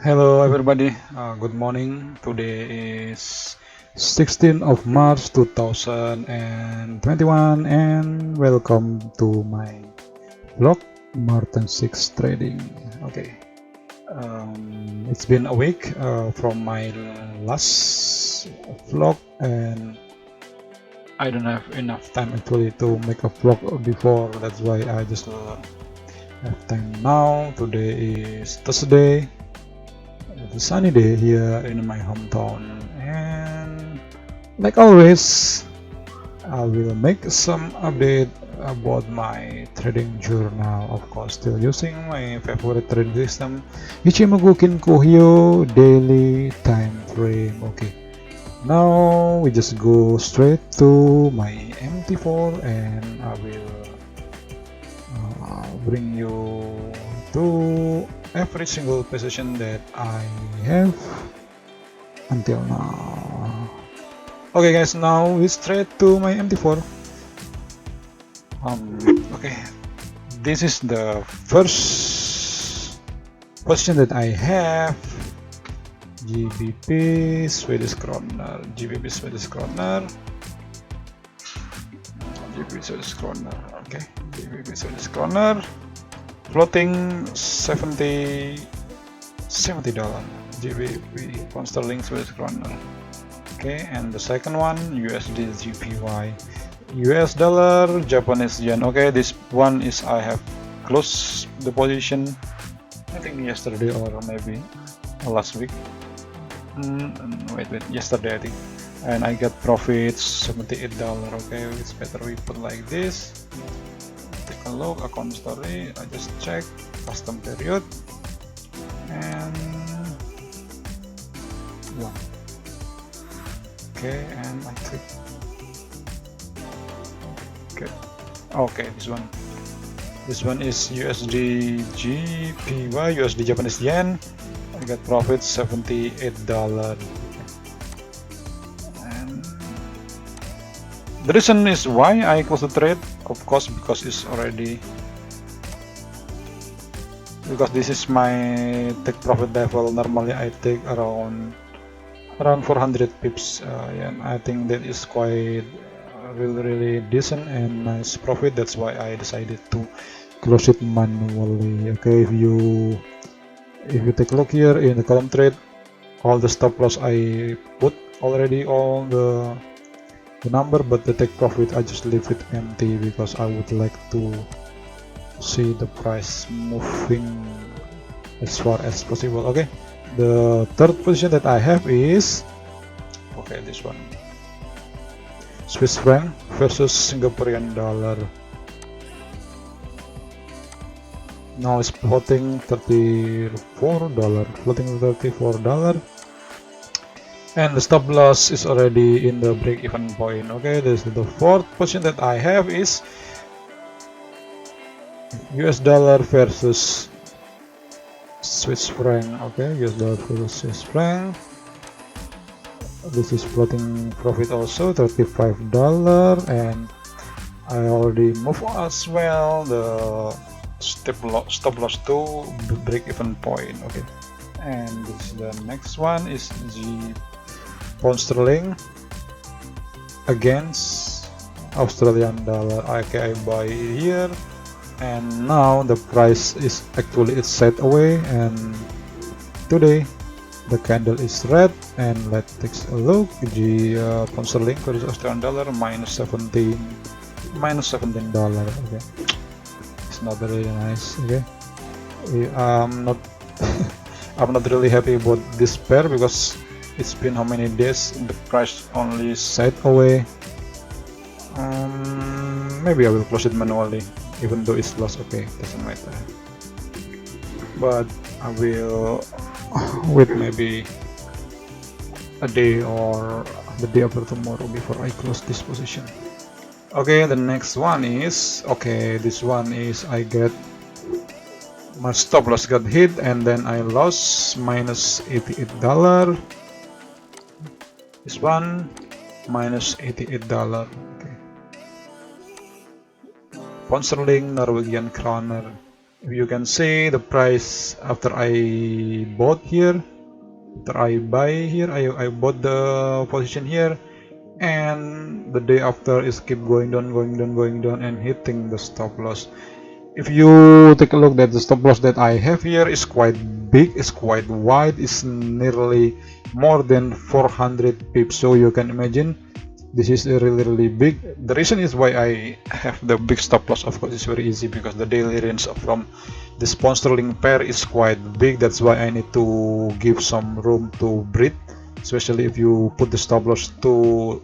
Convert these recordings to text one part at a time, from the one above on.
Hello everybody, good morning. Today is 16th of March 2021 and welcome to my vlog Martin 6 Trading. Okay, it's been a week from my last vlog and I don't have enough time actually to make a vlog before, that's why I just have time now. Today is Thursday. It's a sunny day here in my hometown, and like always I will make some update about my trading journal, of course still using my favorite trading system, Ichimoku Kinko Hyo daily time frame. Okay, now we just go straight to my MT4 and I will bring you to every single position that I have until now. Okay guys, now we straight to my MT4. Okay, this is the first position that I have. GBP Swedish kroner, GBP Swedish kroner, GBP Swedish kroner. Okay, GBP Swedish kroner, floating $70 GBP pound sterling Swedish kroner. Okay, and the second one USDJPY, US dollar Japanese yen. Okay, this one is I have closed the position I think yesterday or maybe last week. Wait, yesterday I think, and I got profits $78. Okay, it's better we put like this. Take a look, account story, I just check custom period and one. Okay, and I click. Okay, this one is USDJPY, USD Japanese yen. I got profit $78. And the reason is why I close the trade, of course, because it's already, because this is my take profit level. Normally I take around 400 pips, and I think that is quite really decent and nice profit. That's why I decided to close it manually. Okay, if you take a look here in the column trade, all the stop loss I put already all the number, but the take profit I just leave it empty because I would like to see the price moving as far as possible. Okay, the third position that I have is, okay, this one, Swiss franc versus Singaporean dollar. Now it's floating $34, and the stop loss is already in the break-even point. Okay, this is the fourth position that I have is US dollar versus Swiss franc. Okay, US dollar versus Swiss franc. This is floating profit also $35, and I already moved as well the stop loss to break-even point. Okay, and this, the next one is pound sterling against Australian dollar. Okay, I buy here, and now the price is actually it's set away, and today the candle is red. And let's take a look. The pound sterling versus Australian dollar -$17. Okay, it's not really nice. Okay, I'm not I'm not really happy about this pair because it's been how many days the price only side away. Maybe I will close it manually even though it's lost. Okay, doesn't matter, but I will wait maybe a day or the day after tomorrow before I close this position. Okay, the next one is, okay, this one is I get my stop loss got hit and then I lost -$88. This one -$88. Okay, pound sterling, Norwegian kroner. If you can see the price after I bought here, after I buy here, I bought the position here, and the day after is keep going down, and hitting the stop loss. If you take a look at the stop loss that I have here, is quite big, is quite wide, is nearly more than 400 pips. So you can imagine this is really big. The reason is why I have the big stop loss, of course, it's very easy because the daily range from the sterling pair is quite big. That's why I need to give some room to breathe, especially if you put the stop loss too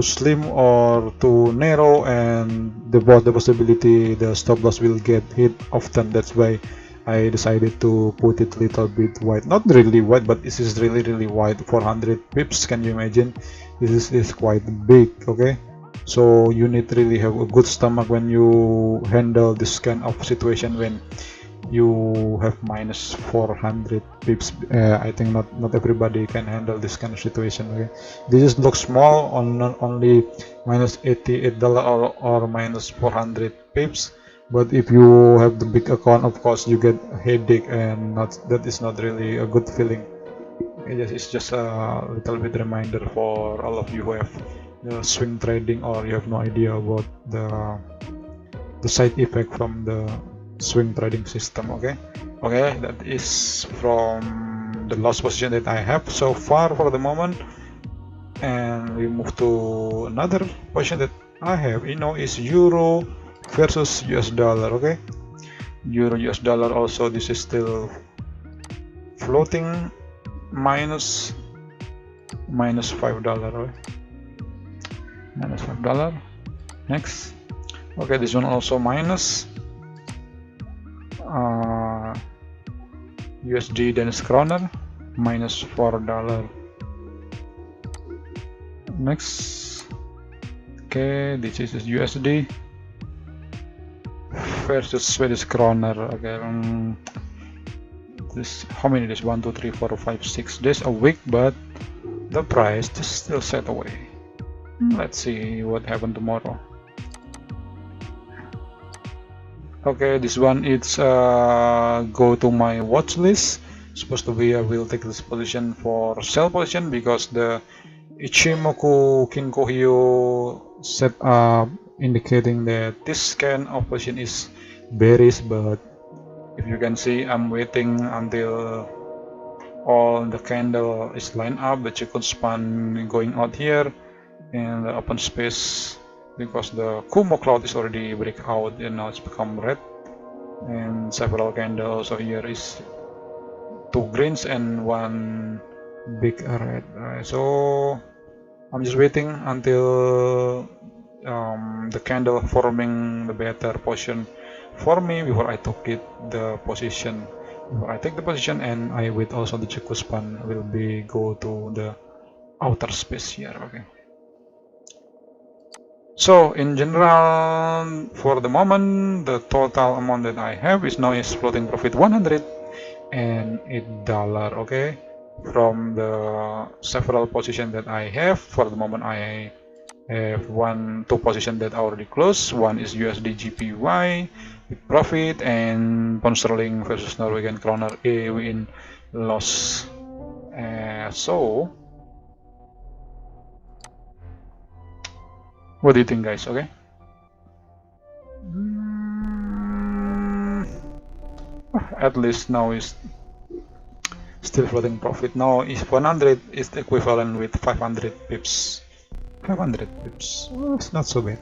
slim or too narrow, and the possibility the stop loss will get hit often. That's why I decided to put it little bit wide, not really wide, but this is really wide. 400 pips, can you imagine? This is quite big. Okay, so you need really have a good stomach when you handle this kind of situation, when you have minus 400 pips. I think not everybody can handle this kind of situation. Okay, this is looks small on not only minus $88 or minus 400 pips, but if you have the big account, of course you get a headache, and not that is not really a good feeling. It's just a little bit reminder for all of you who have swing trading, or you have no idea about the side effect from the swing trading system. Okay, that is from the last position that I have so far for the moment, and we move to another position that I have, is euro versus US dollar. Okay, euro US dollar also, this is still floating, minus $5. Okay? Minus $5. Next. Okay, this one also minus. USD Danish kroner minus $4. Next. Okay, this is USD versus Swedish kroner. Okay, this, how many days? 1 2 3 4 5 6 days a week, but the price is still set away. Let's see what happened tomorrow. Okay, this one, it's go to my watch list. Supposed to be I will take this position for sell position, because the Ichimoku Kinko Hyo set up indicating that this kind of position is bearish. But if you can see, I'm waiting until all the candle is lined up, the Chicken span going out here in the open space, because the Kumo cloud is already break out and now it's become red, and several candles. So here is 2 greens and 1 big red. So I'm just waiting until the candle forming the better position for me before I took the position. Before I take the position, and I wait also the Chiku span will be go to the outer space here. Okay. So in general, for the moment, the total amount that I have is now is floating profit $108. Okay, from the several positions that I have for the moment, I have 2 positions that are already closed. One is USDJPY with profit, and pound sterling versus Norwegian kroner win loss. So what do you think, guys? Okay. At least now is still floating profit. Now is 100 is the equivalent with 500 pips. 500 pips. Oh, it's not so bad.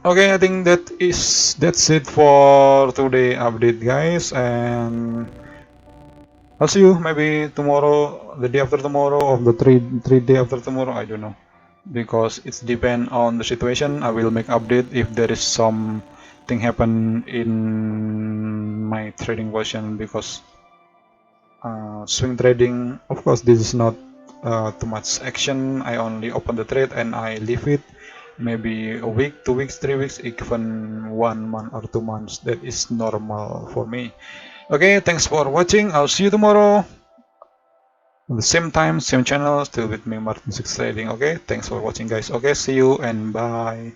Okay, I think that's it for today update, guys, and I'll see you maybe tomorrow, the day after tomorrow, or the three day after tomorrow. I don't know, because it's depend on the situation. I will make update if there is something happen in my trading version, because swing trading, of course, this is not too much action. I only open the trade and I leave it maybe a week, 2 weeks, 3 weeks, even 1 month or 2 months. That is normal for me. Okay, thanks for watching. I'll see you tomorrow at the same time, same channel, still with me, Martin6 Trading. Okay, thanks for watching, guys. Okay, see you and bye.